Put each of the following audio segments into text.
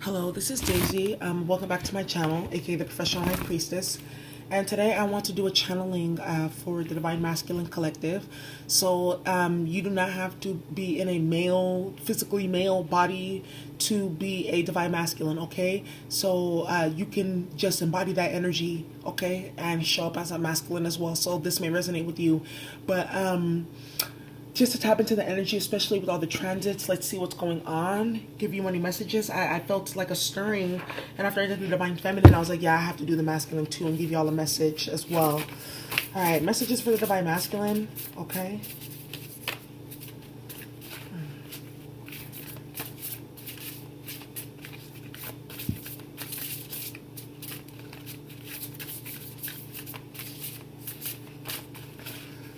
Hello, this is Daisy. Welcome back to my channel, aka the Professional High Priestess. And today I want to do a channeling for the Divine Masculine Collective. So you do not have to be in a male, physically male body to be a Divine Masculine, okay? So you can just embody that energy, okay? And show up as a masculine as well. So this may resonate with you. But just to tap into the energy, especially with all the transits, let's see what's going on. Give you any messages. I felt like a stirring, and after I did the Divine Feminine, I was like, yeah, I have to do the Masculine too and give y'all a message as well. All right, messages for the Divine Masculine, okay?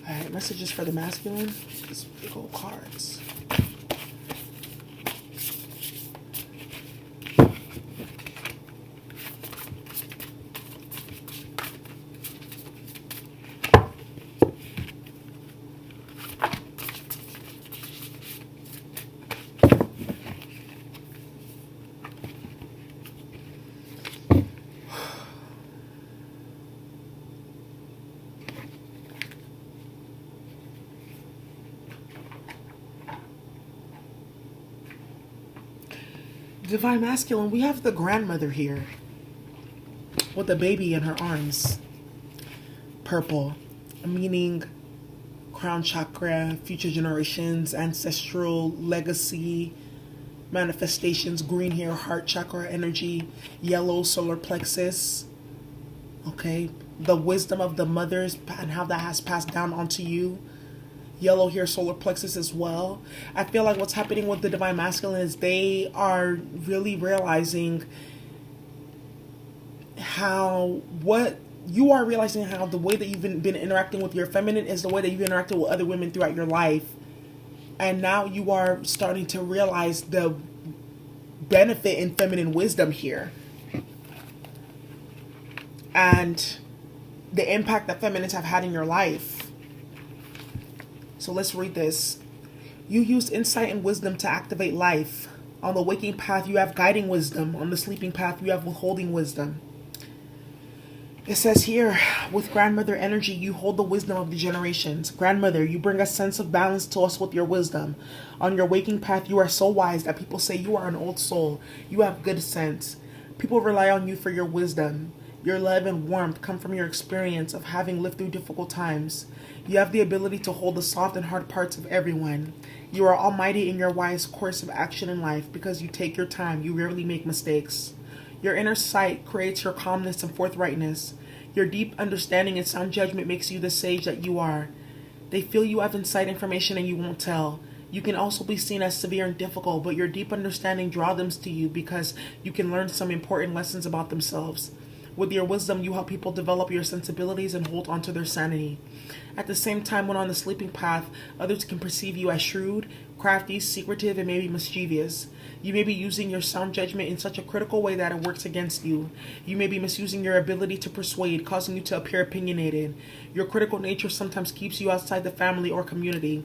All right, messages for the Masculine. These big old cards. Divine Masculine, we have the grandmother here with a baby in her arms. Purple, meaning crown chakra, future generations, ancestral legacy, manifestations. Green here, heart chakra energy. Yellow, solar plexus. Okay, the wisdom of the mothers and how that has passed down onto you. Yellow here, solar plexus as well. I feel like what's happening with the Divine Masculine is they are really realizing how the way that you've been interacting with your feminine is the way that you've interacted with other women throughout your life. And now you are starting to realize the benefit in feminine wisdom here. And the impact that feminines have had in your life. So let's read this. You use insight and wisdom to activate life. On the waking path, you have guiding wisdom. On the sleeping path, you have withholding wisdom. It says here, with grandmother energy, you hold the wisdom of the generations. Grandmother, you bring a sense of balance to us with your wisdom. On your waking path, you are so wise that people say you are an old soul. You have good sense. People rely on you for your wisdom. Your love and warmth come from your experience of having lived through difficult times. You have the ability to hold the soft and hard parts of everyone. You are almighty in your wise course of action in life because you take your time. You rarely make mistakes. Your inner sight creates your calmness and forthrightness. Your deep understanding and sound judgment makes you the sage that you are. They feel you have inside information and you won't tell. You can also be seen as severe and difficult, but your deep understanding draws them to you because you can learn some important lessons about themselves. With your wisdom, you help people develop your sensibilities and hold on to their sanity. At the same time, when on the sleeping path, others can perceive you as shrewd, crafty, secretive, and maybe mischievous. You may be using your sound judgment in such a critical way that it works against you. You may be misusing your ability to persuade, causing you to appear opinionated. Your critical nature sometimes keeps you outside the family or community.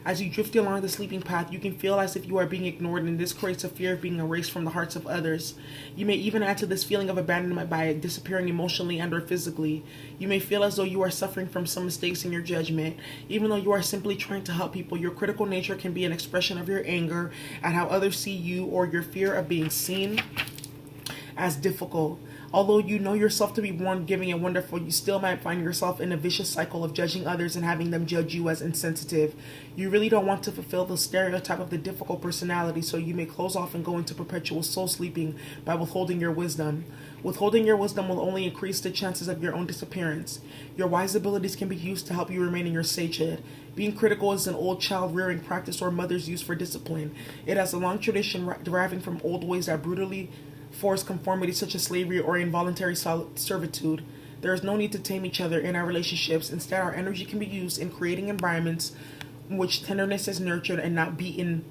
As you drift along the sleeping path, you can feel as if you are being ignored, and this creates a fear of being erased from the hearts of others. You may even add to this feeling of abandonment by disappearing emotionally and or physically. You may feel as though you are suffering from some mistakes in your judgment. Even though you are simply trying to help people, your critical nature can be an expression of your anger at how others see you or your fear of being seen as difficult. Although you know yourself to be born giving and wonderful, you still might find yourself in a vicious cycle of judging others and having them judge you as insensitive. You really don't want to fulfill the stereotype of the difficult personality, so you may close off and go into perpetual soul sleeping by withholding your wisdom. Withholding your wisdom will only increase the chances of your own disappearance. Your wise abilities can be used to help you remain in your sagehood. Being critical is an old child rearing practice or mother's use for discipline. It has a long tradition deriving from old ways that brutally forced conformity such as slavery or involuntary servitude. There is no need to tame each other in our relationships. Instead, our energy can be used in creating environments in which tenderness is nurtured and not beaten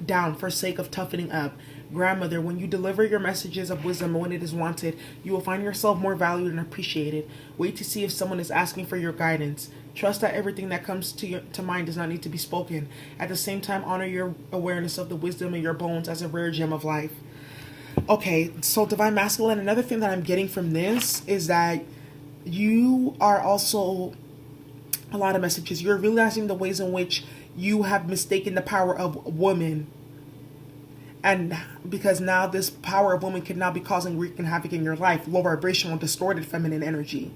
down for sake of toughening up. Grandmother, when you deliver your messages of wisdom when it is wanted, you will find yourself more valued and appreciated. Wait to see if someone is asking for your guidance. Trust that everything that comes to mind does not need to be spoken. At the same time, honor your awareness of the wisdom in your bones as a rare gem of life. Okay, so Divine Masculine, another thing that I'm getting from this is that you are also, a lot of messages, you're realizing the ways in which you have mistaken the power of woman. And because now this power of woman can now be causing wreaking havoc in your life, low vibrational, distorted feminine energy.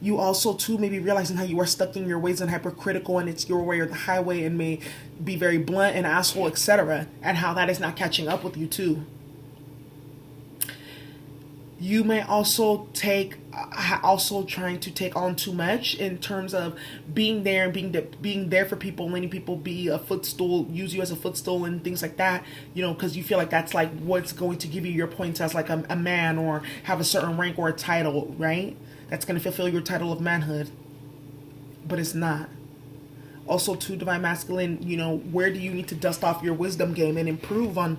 You also, too, may be realizing how you are stuck in your ways and hypercritical, and it's your way or the highway, and may be very blunt and asshole, etc. And how that is not catching up with you, too. You may also trying to take on too much in terms of being there and being there for people, letting people be a footstool, use you as a footstool and things like that, you know, because you feel like that's like what's going to give you your points as like a man, or have a certain rank or a title, right? That's going to fulfill your title of manhood, but it's not. Also, too, Divine Masculine, you know, where do you need to dust off your wisdom game and improve on,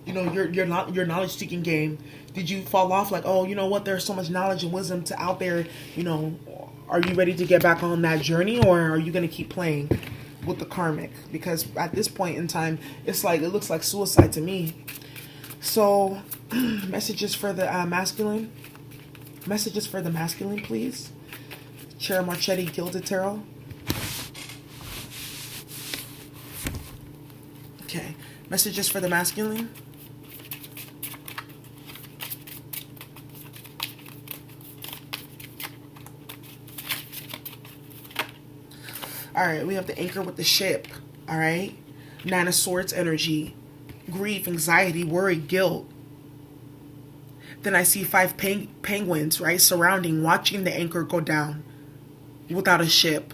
you know, your knowledge seeking game? Did you fall off like, oh, you know what, there's so much knowledge and wisdom out there, you know, are you ready to get back on that journey, or are you going to keep playing with the karmic? Because at this point in time, it's like, it looks like suicide to me. So messages for the masculine, please. Chiro Marcetti, Gilded Tarot. Okay, messages for the masculine. All right, we have the Anchor with the ship. All right, Nine of Swords energy, grief, anxiety, worry, guilt. Then I see 5 penguins, right, surrounding, watching the anchor go down without a ship.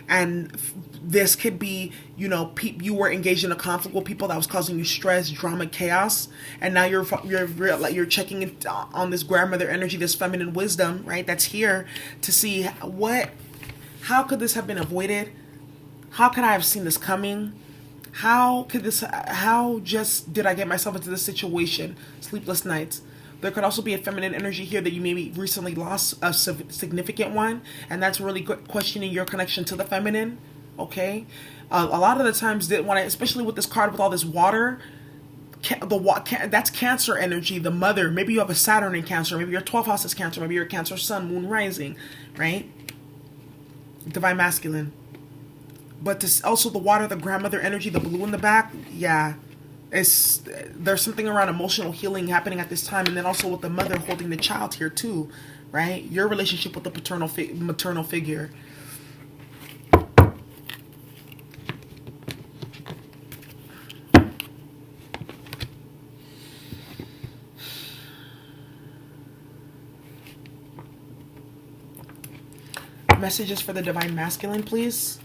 And this could be, you know, you were engaged in a conflict with people that was causing you stress, drama, chaos, and now you're checking it on this grandmother energy, this feminine wisdom, right? That's here to see how could this have been avoided? How could I have seen this coming? How just did I get myself into this situation? Sleepless nights. There could also be a feminine energy here that you maybe recently lost a significant one, and that's really questioning your connection to the feminine. Okay, a lot of the times especially with this card with all this water, that's Cancer energy, the mother. Maybe you have a Saturn in Cancer. Maybe your 12th house is Cancer. Maybe you're a Cancer Sun, Moon, Rising, right? Divine Masculine. But also the water, the grandmother energy, the blue in the back, yeah. There's something around emotional healing happening at this time, and then also with the mother holding the child here too, right? Your relationship with the maternal figure. Messages for the Divine Masculine, please.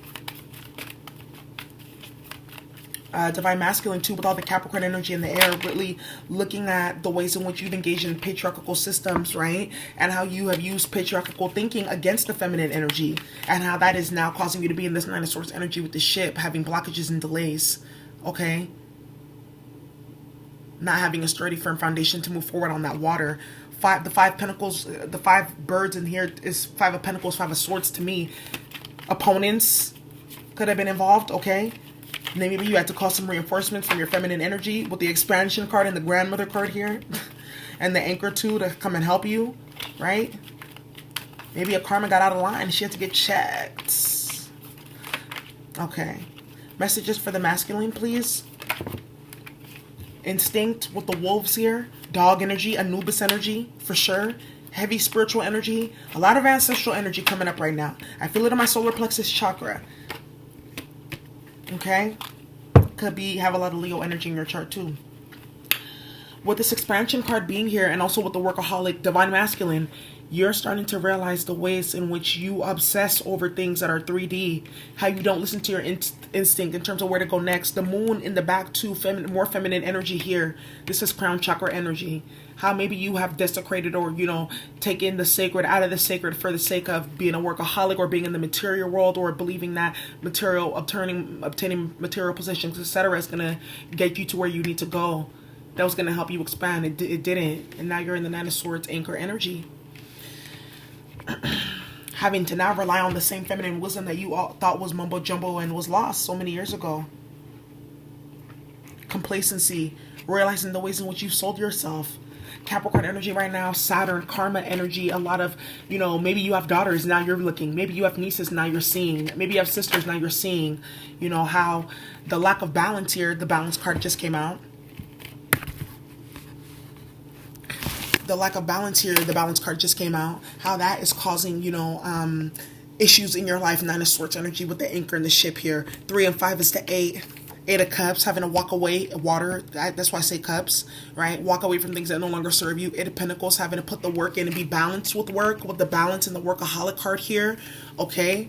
Divine Masculine too, with all the Capricorn energy in the air, really looking at the ways in which you've engaged in patriarchal systems, right? And how you have used patriarchal thinking against the feminine energy, and how that is now causing you to be in this Nine of Swords energy with the ship, having blockages and delays, okay? Not having a sturdy, firm foundation to move forward on that water. The 5 Pentacles, the 5 birds in here is 5 of Pentacles, 5 of Swords to me. Opponents could have been involved, okay? Maybe you had to call some reinforcements from your feminine energy with the expansion card and the grandmother card here. And the Anchor too to come and help you, right? Maybe a karma got out of line. She had to get checked. Okay. Messages for the masculine, please. Instinct with the wolves here. Dog energy, Anubis energy, for sure. Heavy spiritual energy. A lot of ancestral energy coming up right now. I feel it in my solar plexus chakra. Okay? Could have a lot of Leo energy in your chart too. With this expansion card being here, and also with the workaholic Divine Masculine, you're starting to realize the ways in which you obsess over things that are 3D. How you don't listen to your instinct in terms of where to go next. The moon in the back too, more feminine energy here. This is crown chakra energy. How maybe you have desecrated or, you know, taken the sacred out of the sacred for the sake of being a workaholic, or being in the material world, or believing that obtaining material possessions, etc. is going to get you to where you need to go. That was going to help you expand. It didn't. And now you're in the Nine of Swords Anchor energy. Having to now rely on the same feminine wisdom that you all thought was mumbo jumbo and was lost so many years ago. complacency, realizing the ways in which you sold yourself. Capricorn energy right now, Saturn, karma energy, a lot of, you know, maybe you have daughters, now you're looking. Maybe you have nieces, now you're seeing. Maybe you have sisters, now you're seeing, you know, how the lack of balance here, the balance card just came out. The lack of balance here, the balance card just came out. How that is causing, you know, issues in your life. Nine of Swords energy with the anchor and the ship here. 3 and 5 is the 8. 8 of Cups, having to walk away, water, that's why I say cups, right? Walk away from things that no longer serve you. 8 of Pentacles, having to put the work in and be balanced with work, with the balance and the workaholic card here, okay?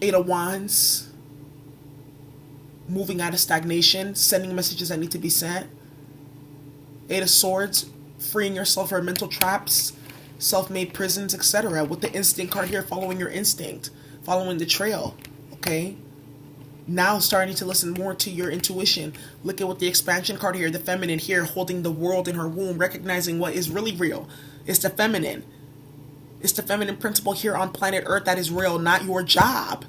8 of Wands, moving out of stagnation, sending messages that need to be sent. 8 of Swords, freeing yourself from mental traps, self-made prisons, etc. With the instinct card here, following your instinct, following the trail. Okay, now starting to listen more to your intuition. Look at what the expansion card here, the feminine here, holding the world in her womb, recognizing what is really real. It's the feminine. It's the feminine principle here on planet Earth that is real, not your job,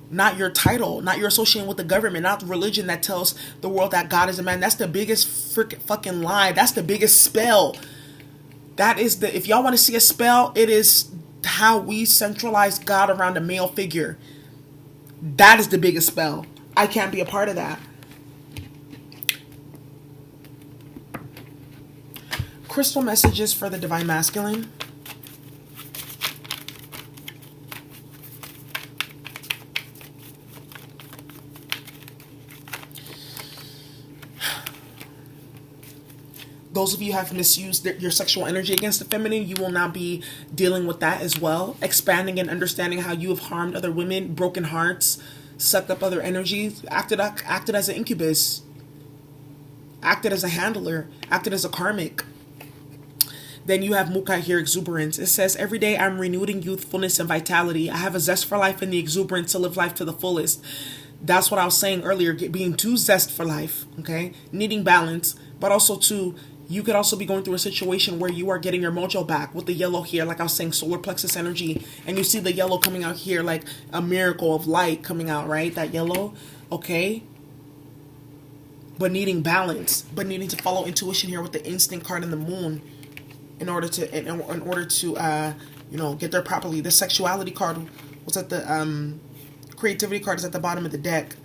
not your title, not your association with the government, not the religion that tells the world that God is a man. That's the biggest freaking fucking lie. That's the biggest spell. That is the, if y'all want to see a spell, it is how we centralize God around a male figure. That is the biggest spell. I can't be a part of that. Crystal messages for the Divine Masculine. Those of you who have misused your sexual energy against the feminine, you will now be dealing with that as well. Expanding and understanding how you have harmed other women, broken hearts, sucked up other energies, acted as an incubus, acted as a handler, acted as a karmic. Then you have Mukai here, exuberance. It says, every day I'm renewing youthfulness and vitality. I have a zest for life and the exuberance to live life to the fullest. That's what I was saying earlier, being too zest for life, okay? Needing balance, but also too, you could also be going through a situation where you are getting your mojo back with the yellow here, like I was saying, solar plexus energy. And you see the yellow coming out here like a miracle of light coming out, right? That yellow, okay? But needing balance, but needing to follow intuition here with the instinct card and the moon in order to, you know, get there properly. The sexuality card was at the, creativity card is at the bottom of the deck.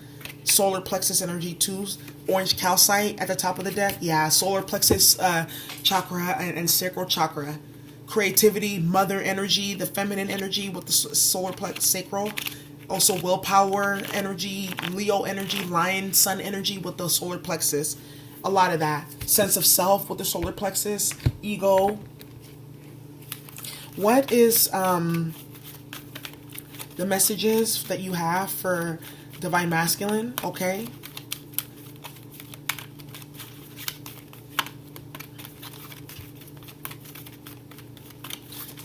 Solar plexus energy 2, orange calcite at the top of the deck. Yeah, solar plexus chakra and sacral chakra. Creativity, mother energy, the feminine energy with the solar plexus sacral. Also willpower energy, Leo energy, lion, sun energy with the solar plexus. A lot of that. Sense of self with the solar plexus. Ego. What is the messages that you have for Divine Masculine? Okay.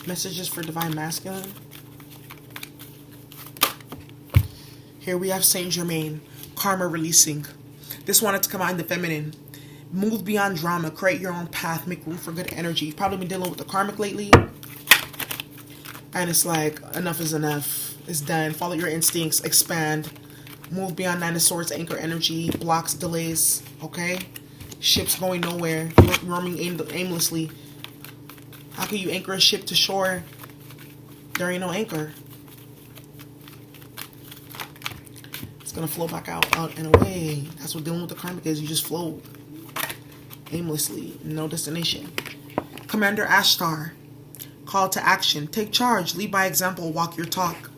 Messages for Divine Masculine. Here we have Saint Germain, karma releasing. This wanted to come out in the feminine. Move beyond drama, create your own path, make room for good energy. You've probably been dealing with the karmic lately. And it's like, enough is enough. It's done. Follow your instincts, expand. Move beyond Nine of Swords, anchor energy, blocks, delays, okay? Ships going nowhere, roaming aimlessly. How can you anchor a ship to shore? There ain't no anchor. It's gonna flow back out and away. That's what dealing with the karmic is. You just float aimlessly, no destination. Commander Ashtar, call to action. Take charge, lead by example, walk your talk.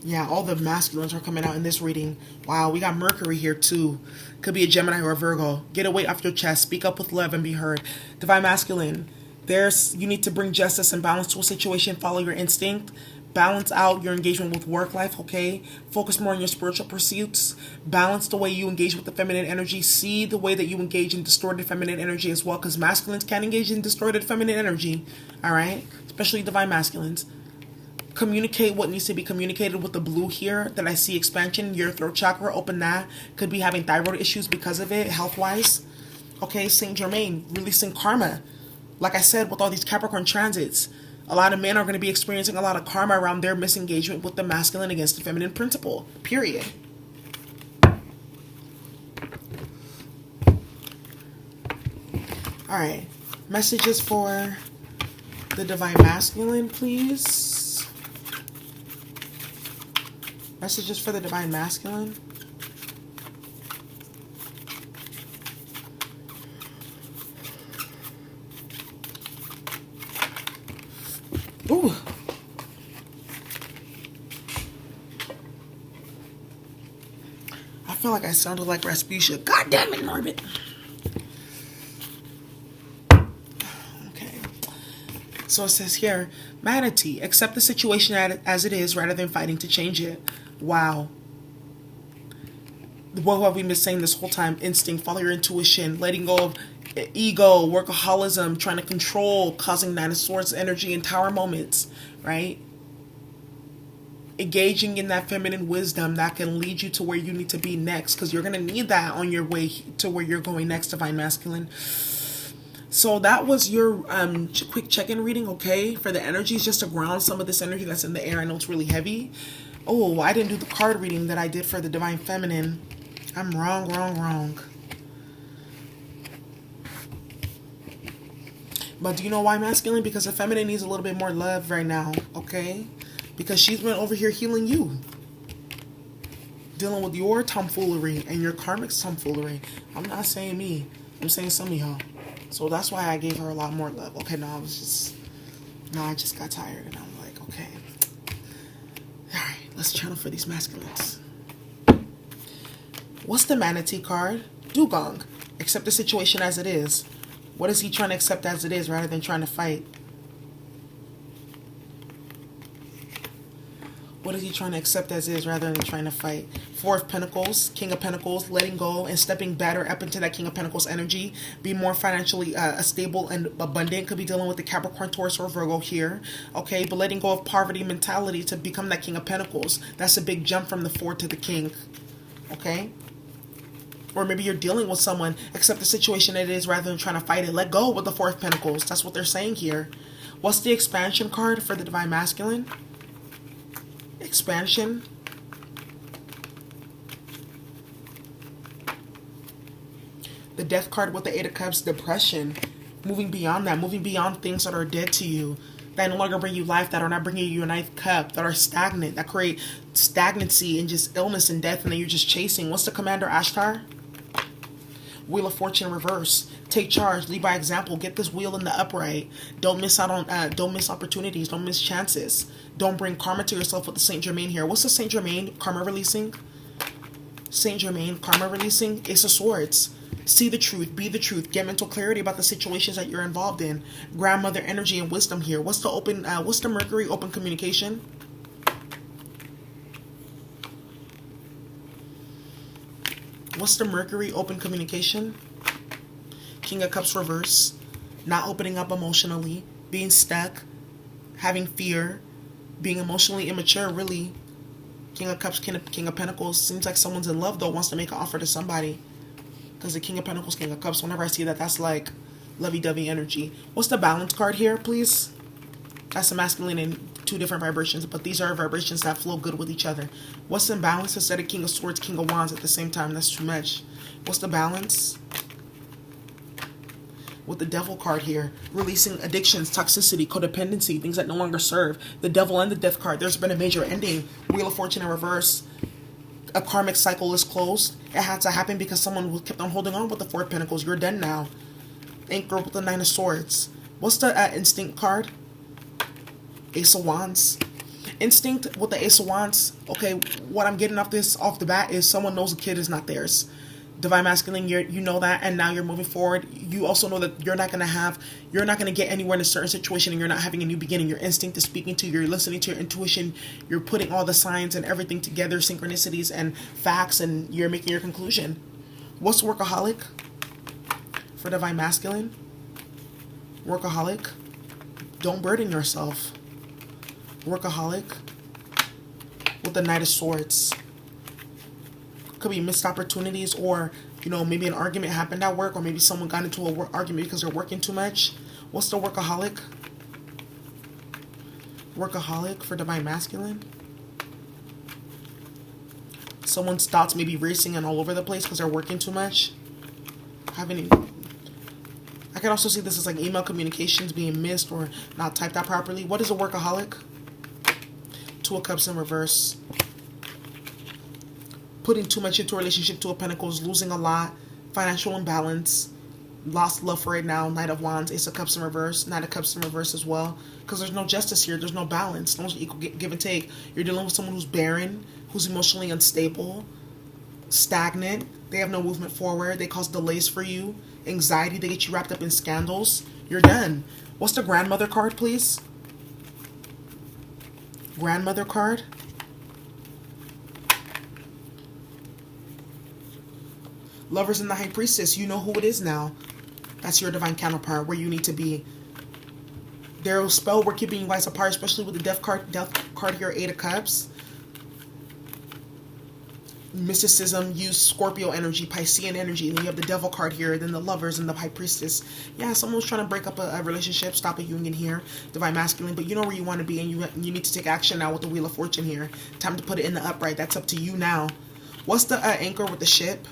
Yeah, all the masculines are coming out in this reading. Wow, we got Mercury here too. Could be a Gemini or a Virgo. Get a weight off your chest. Speak up with love and be heard. Divine Masculine, you need to bring justice and balance to a situation. Follow your instinct. Balance out your engagement with work life, okay? Focus more on your spiritual pursuits. Balance the way you engage with the feminine energy. See the way that you engage in distorted feminine energy as well, because masculines can engage in distorted feminine energy, all right? Especially Divine Masculines. Communicate what needs to be communicated with the blue here that I see expansion. Your throat chakra, open that. Could be having thyroid issues because of it, health-wise. Okay, Saint Germain, releasing karma. Like I said, with all these Capricorn transits, A lot of men are going to be experiencing a lot of karma around their misengagement with the masculine against the feminine principle. Period. All right. Messages for the divine masculine, please. Messages for the divine masculine. Ooh. I feel like I sounded like Rasputia. God damn it, Norbit. So it says here, manatee, accept the situation as it is rather than fighting to change it. Wow. What have we been saying this whole time? Instinct, follow your intuition, letting go of ego, workaholism, trying to control, causing Nine of Swords energy in tower moments, right? Engaging in that feminine wisdom that can lead you to where you need to be next, because you're going to need that on your way to where you're going next, divine masculine. So that was your quick check-in reading, okay? For the energies, just to ground some of this energy that's in the air. I know it's really heavy. Oh, I didn't do the card reading that I did for the divine feminine. I'm wrong. But do you know why, masculine? Because the feminine needs a little bit more love right now, okay? Because she's been over here healing you. Dealing with your tomfoolery and your karmic tomfoolery. I'm not saying me. I'm saying some of y'all. So that's why I gave her a lot more love. Okay, I just got tired and I'm like, okay. Alright, let's channel for these masculines. What's the manatee card? Dugong. Accept the situation as it is. What is he trying to accept as it is rather than trying to fight? What is he trying to accept as is rather than trying to fight? Four of Pentacles, King of Pentacles, letting go and stepping better up into that King of Pentacles energy. Be more financially stable and abundant. Could be dealing with the Capricorn, Taurus, or Virgo here. Okay, but letting go of poverty mentality to become that King of Pentacles. That's a big jump from the Four to the King. Okay? Or maybe you're dealing with someone, accept the situation it is rather than trying to fight it. Let go with the Four of Pentacles. That's what they're saying here. What's the expansion card for the divine masculine? Expansion. The Death card with the Eight of Cups, depression. Moving beyond that, moving beyond things that are dead to you, that no longer bring you life, that are not bringing you a ninth cup, that are stagnant, that create stagnancy and just illness and death, and then you're just chasing. What's the Commander Ashtar? Wheel of Fortune reverse. Take charge, lead by example, get this wheel in the upright. Don't miss out on don't miss opportunities, don't miss chances. Don't bring karma to yourself with the Saint Germain here. What's the Saint Germain? Karma releasing. Saint Germain, karma releasing. Ace of Swords. See the truth, be the truth, get mental clarity about the situations that you're involved in. Grandmother energy and wisdom here. What's the Mercury? Open communication. What's the Mercury? Open communication. King of Cups reverse. Not opening up emotionally. Being stuck. Having fear. Being emotionally immature, really. King of Cups, King of Pentacles. Seems like someone's in love, though, wants to make an offer to somebody. Because the King of Pentacles, King of Cups, whenever I see that, that's like lovey-dovey energy. What's the balance card here, please? That's a masculine in two different vibrations, but these are vibrations that flow good with each other. What's the balance instead of King of Swords, King of Wands at the same time? That's too much. What's the balance? With the Devil card here, releasing addictions, toxicity, codependency, things that no longer serve. The Devil and the Death card, there's been a major ending. Wheel of Fortune in reverse. A karmic cycle is closed. It had to happen because someone kept on holding on with the Four of Pentacles. You're done now. Anchor with the Nine of Swords. What's the Instinct card? Ace of Wands. Instinct with the Ace of Wands. Okay, what I'm getting off the bat is someone knows the kid is not theirs. Divine masculine, you know that, and now you're moving forward. You also know that you're not gonna get anywhere in a certain situation, and you're not having a new beginning. Your instinct is speaking to you. You're listening to your intuition. You're putting all the signs and everything together, synchronicities and facts, and you're making your conclusion. What's workaholic for divine masculine? Workaholic. Don't burden yourself. Workaholic with the Knight of Swords. Could be missed opportunities, or maybe an argument happened at work, or maybe someone got into a argument because they're working too much. What's the workaholic? Workaholic for Divine Masculine. Someone's thoughts may be racing and all over the place because they're working too much. I can also see this as like email communications being missed or not typed out properly. What is a workaholic? Two of Cups in reverse. Putting too much into a relationship. Two of Pentacles. Losing a lot. Financial imbalance. Lost love for it now. Knight of Wands. Ace of Cups in reverse. Knight of Cups in reverse as well. Because there's no justice here. There's no balance. No equal give and take. You're dealing with someone who's barren. Who's emotionally unstable. Stagnant. They have no movement forward. They cause delays for you. Anxiety. They get you wrapped up in scandals. You're done. What's the Grandmother card, please? Grandmother card. Lovers in the High Priestess. You know who it is now. That's your divine counterpart, where you need to be. Their spell work keeping you guys apart, especially with the Death card here, Eight of Cups. Mysticism, use Scorpio energy, Piscean energy. And then you have the Devil card here, then the Lovers and the High Priestess. Yeah, someone was trying to break up a relationship, stop a union here, Divine Masculine. But you know where you want to be, and you need to take action now with the Wheel of Fortune here. Time to put it in the upright. That's up to you now. What's the anchor with the ship?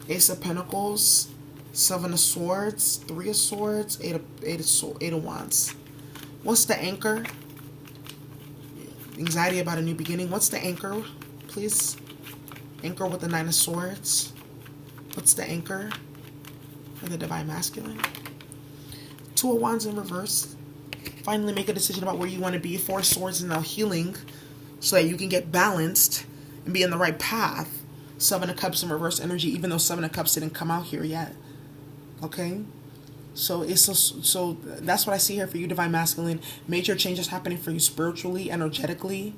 Ace of Pentacles, Seven of Swords, Three of Swords, Eight of Wands. What's the anchor? Anxiety about a new beginning. What's the anchor, please? Anchor with the Nine of Swords. What's the anchor for the Divine Masculine? Two of Wands in reverse. Finally make a decision about where you want to be. Four of Swords is now healing so that you can get balanced and be in the right path. Seven of Cups in reverse energy, even though Seven of Cups didn't come out here yet. Okay? So that's what I see here for you, Divine Masculine. Major changes happening for you spiritually, energetically.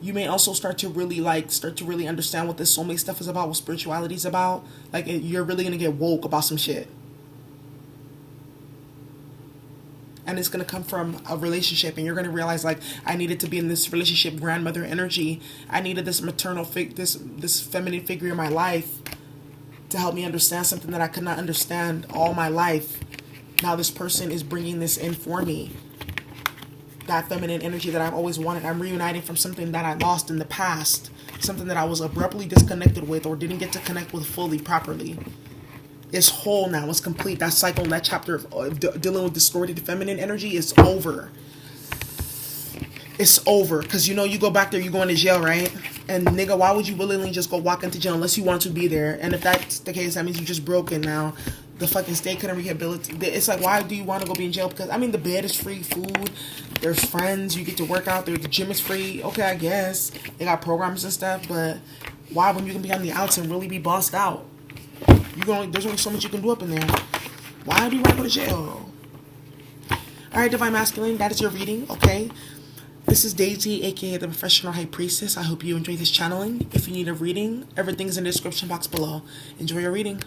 You may also start to really understand what this soulmate stuff is about, what spirituality is about. Like, you're really going to get woke about some shit. And it's going to come from a relationship, and you're going to realize, like, I needed to be in this relationship, grandmother energy. I needed this maternal this feminine figure in my life to help me understand something that I could not understand all my life. Now this person is bringing this in for me. That feminine energy that I've always wanted. I'm reuniting from something that I lost in the past. Something that I was abruptly disconnected with or didn't get to connect with fully, properly. It's whole now. It's complete. That cycle, that chapter of dealing with distorted feminine energy is over. It's over. Because you know you go back there, you go into jail, right? And nigga, why would you willingly just go walk into jail unless you want to be there? And if that's the case, that means you just broken now. The fucking state couldn't rehabilitate. It's like, why do you want to go be in jail? Because, I mean, the bed is free, food, there's friends, you get to work out there, the gym is free. Okay, I guess. They got programs and stuff, but why when you can be on the outs and really be bossed out? There's only so much you can do up in there. Why do you want to go to jail? Alright, Divine Masculine, that is your reading, okay? This is Daisy, aka the Professional High Priestess. I hope you enjoy this channeling. If you need a reading, everything's in the description box below. Enjoy your reading.